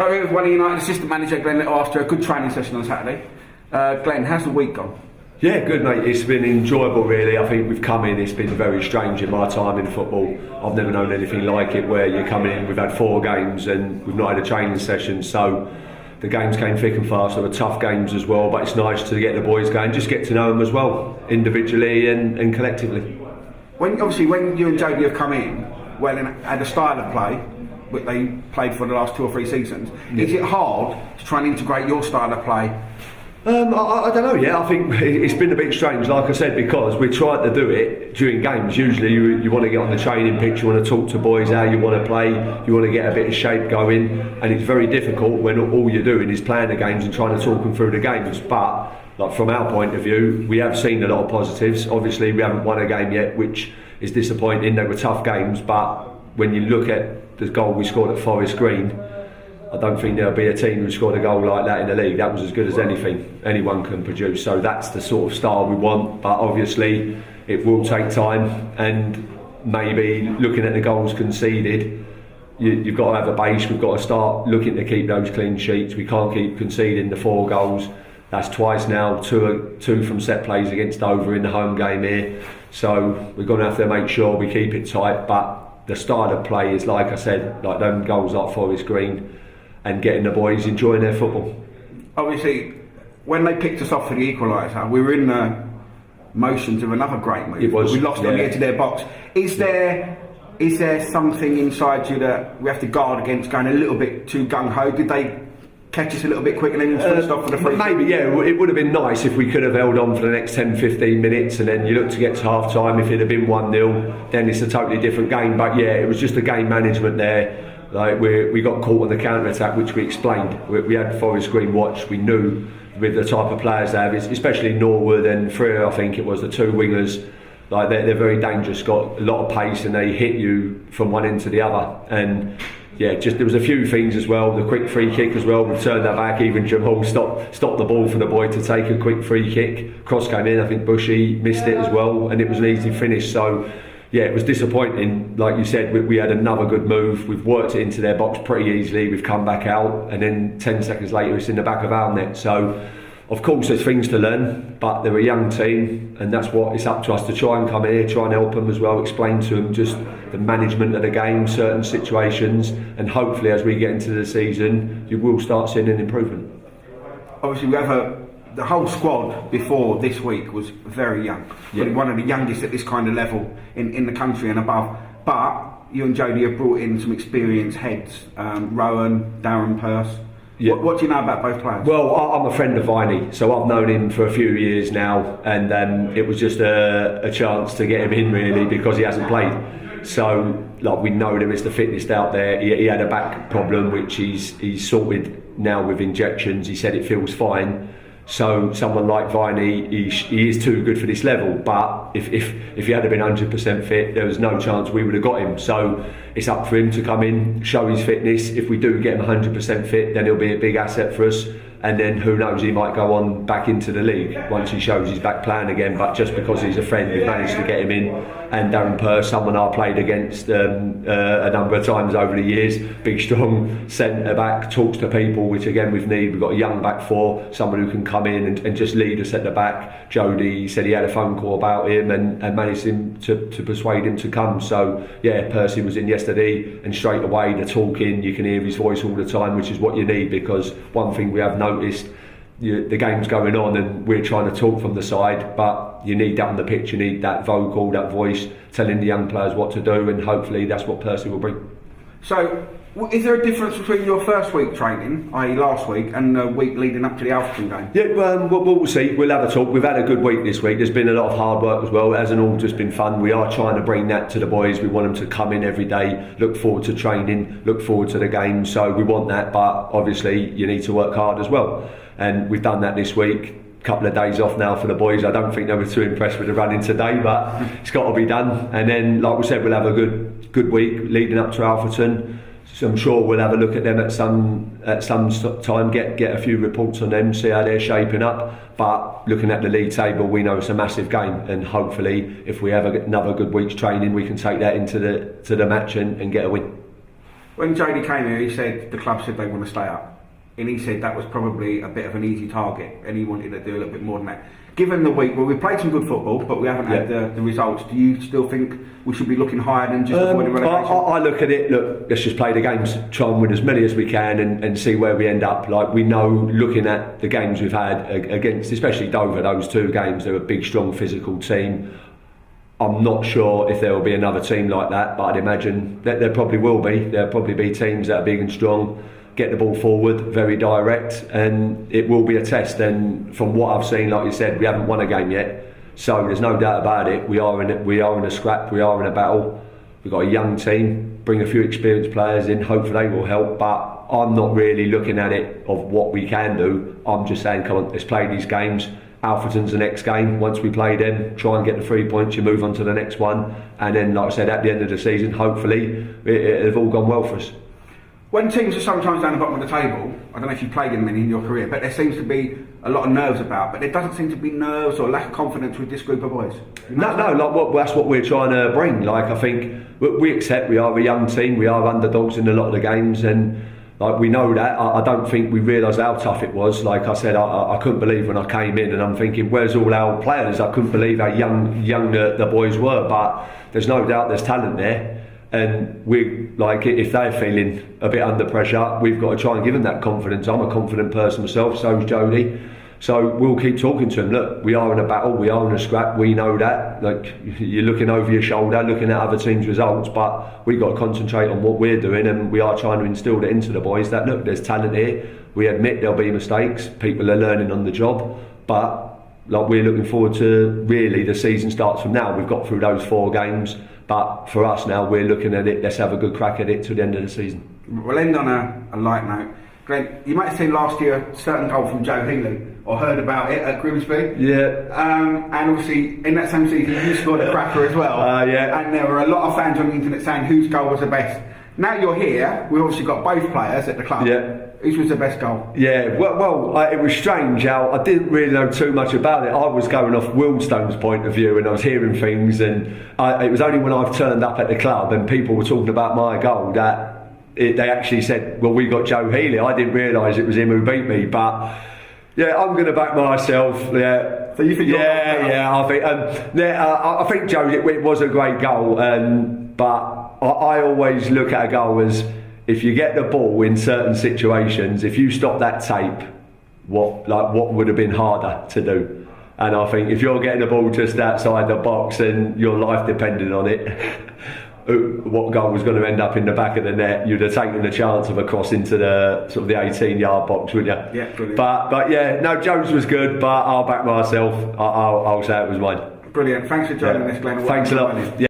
We're with one of United's assistant manager, Glen, after a good training session on Saturday. Glen, how's the week gone? Yeah, good mate. It's been enjoyable really. I think we've come in, it's been very strange in my time in football. I've never known anything like it where you're coming in, we've had 4 games and we've not had a training session, so the games came thick and fast. They were tough games as well, but it's nice to get the boys going, just get to know them as well, individually and collectively. When you and Jody have come in, well, and had a style of play, which they played for the last 2 or 3 seasons, is it hard to try and integrate your style of play? I don't know yet. I think it's been a bit strange, like I said, because we tried to do it during games. Usually you want to get on the training pitch, you want to talk to boys how you want to play, you want to get a bit of shape going, and it's very difficult when all you're doing is playing the games and trying to talk them through the games. But like from our point of view, we have seen a lot of positives. Obviously we haven't won a game yet, which is disappointing. They were tough games, but when you look at the goal we scored at Forest Green, I don't think there'll be a team who scored a goal like that in the league. That was as good as anything anyone can produce. So that's the sort of style we want. But obviously, it will take time. And maybe looking at the goals conceded, you've got to have a base. We've got to start looking to keep those clean sheets. We can't keep conceding the 4 goals. That's twice now. 2 from set plays against Dover in the home game here. So we're going to have to make sure we keep it tight. But the style of play is, like I said, like them goals like Forest Green, and getting the boys enjoying their football. Obviously, when they picked us off for the equaliser, we were in the motions of another great move. It was, we lost on the edge of their box. Is there something inside you that we have to guard against going a little bit too gung-ho? Did they catch us a little bit quicker and then switched off for the free? Maybe, yeah. It would have been nice if we could have held on for the next 10-15 minutes, and then you look to get to half time. If it had been 1-0, then it's a totally different game. But yeah, it was just the game management there. Like we got caught on the counter-attack, which we explained. We had Forest Green watched. We knew with the type of players they have, especially Norwood and Freer, I think it was, the 2 wingers, like they're very dangerous, got a lot of pace, and they hit you from one end to the other. And yeah, just there was a few things as well. The quick free kick as well, we turned that back. Even Jamal stopped the ball for the boy to take a quick free kick. Cross came in, I think Bushy missed it as well, and it was an easy finish. So yeah, it was disappointing. Like you said, we had another good move. We've worked it into their box pretty easily. We've come back out, and then 10 seconds later it's in the back of our net. So of course there's things to learn, but they're a young team, and that's what it's up to us to try and come in here, try and help them as well, explain to them just the management of the game, certain situations, and hopefully as we get into the season you will start seeing an improvement. Obviously we have the whole squad before this week was very young. Yeah. One of the youngest at this kind of level in the country and above. But you and Jody have brought in some experienced heads, Rowan, Darren Purse. Yeah. What do you know about both players? Well, I'm a friend of Viney, so I've known him for a few years now, and it was just a chance to get him in really because he hasn't played. So like we know there is the fitness out there. He had a back problem which he's sorted now with injections. He said it feels fine. So someone like Viney, he is too good for this level. But if he had been 100% fit, there was no chance we would have got him. So it's up for him to come in, show his fitness. If we do get him 100% fit, then he'll be a big asset for us. And then who knows, he might go on back into the league once he shows he's back playing again. But just because he's a friend, we've managed to get him in. And Darren Purse, someone I played against a number of times over the years, big strong centre back, talks to people, which again we've needed. We've got a young back 4, someone who can come in and just lead us at the back. Jody said he had a phone call about him and managed him to persuade him to come. So yeah, Percy was in yesterday, and straight away the talking, you can hear his voice all the time, which is what you need, because one thing we have noticed, the game's going on and we're trying to talk from the side, but you need that on the pitch. You need that vocal, that voice telling the young players what to do, and hopefully that's what Percy will bring. So is there a difference between your first week training, i.e. last week, and the week leading up to the Alfreton game? Yeah, we'll see. We'll have a talk. We've had a good week this week. There's been a lot of hard work as well. It hasn't all just been fun. We are trying to bring that to the boys. We want them to come in every day, look forward to training, look forward to the game. So we want that, but obviously you need to work hard as well. And we've done that this week. Couple of days off now for the boys. I don't think they were too impressed with the running today, but it's got to be done. And then, like we said, we'll have a good week leading up to Alfreton. So I'm sure we'll have a look at them at some time, get a few reports on them, see how they're shaping up. But looking at the league table, we know it's a massive game, and hopefully, if we have another good week's training, we can take that into the match and get a win. When Jody came here, he said the club said they want to stay up, and he said that was probably a bit of an easy target, and he wanted to do a little bit more than that. Given the week, well, we played some good football, but we haven't had the results. Do you still think we should be looking higher than just avoiding relegation? I look at it. Look, let's just play the games, try and win as many as we can, and see where we end up. Like, we know, looking at the games we've had against, especially Dover, those 2 games, they're a big, strong, physical team. I'm not sure if there will be another team like that, but I'd imagine that there probably will be. There'll probably be teams that are big and strong, get the ball forward, very direct, and it will be a test. And from what I've seen, like you said, we haven't won a game yet, so there's no doubt about it. We are in a scrap. We are in a battle. We've got a young team. Bring a few experienced players in. Hopefully they will help. But I'm not really looking at it of what we can do. I'm just saying, come on, let's play these games. Alfreton's the next game. Once we play them, try and get the 3 points, you move on to the next one, and then, like I said, at the end of the season, hopefully it'll have all gone well for us. When teams are sometimes down the bottom of the table, I don't know if you've played in many in your career, but there seems to be a lot of nerves about, but there doesn't seem to be nerves or lack of confidence with this group of boys. No, that's what we're trying to bring. Like, I think we accept we are a young team, we are underdogs in a lot of the games, and like, we know that. I don't think we realised how tough it was. Like I said, I couldn't believe when I came in, and I'm thinking, where's all our players? I couldn't believe how young the boys were, but there's no doubt there's talent there. And we, like, if they're feeling a bit under pressure, we've got to try and give them that confidence. I'm a confident person myself, so's Jody. So we'll keep talking to them. Look, we are in a battle, we are in a scrap, we know that. Like, you're looking over your shoulder, looking at other teams' results, but we've got to concentrate on what we're doing, and we are trying to instill it into the boys that, look, there's talent here. We admit there'll be mistakes, people are learning on the job, but like, we're looking forward to, really, the season starts from now. We've got through those 4 games, but for us now, we're looking at it, let's have a good crack at it to the end of the season. We'll end on a light note. Glen, you might have seen last year a certain goal from Joe Healy, or heard about it at Grimsby. Yeah. And obviously, in that same season, you scored a cracker as well. Yeah. And there were a lot of fans on the internet saying whose goal was the best. Now you're here, we've obviously got both players at the club. Yeah. Whose was the best goal? Yeah, well, it was strange how I didn't really know too much about it. I was going off Wildstone's point of view, and I was hearing things, and it was only when I've turned up at the club and people were talking about my goal that they actually said, well, we got Joe Healy. I didn't realise it was him who beat me, but yeah, I'm going to back myself. Yeah. So you think? I think Joe, it was a great goal, but I always look at a goal as, if you get the ball in certain situations, if you stop that tape, what would have been harder to do? And I think if you're getting the ball just outside the box and your life depended on it, what goal was going to end up in the back of the net, you'd have taken the chance of a cross into the sort of the 18-yard box, wouldn't you? Yeah, brilliant. But yeah, no, Joe's was good, but I'll back myself. I'll say it was mine. Brilliant. Thanks for joining us, Glen. Thanks a lot. Yeah.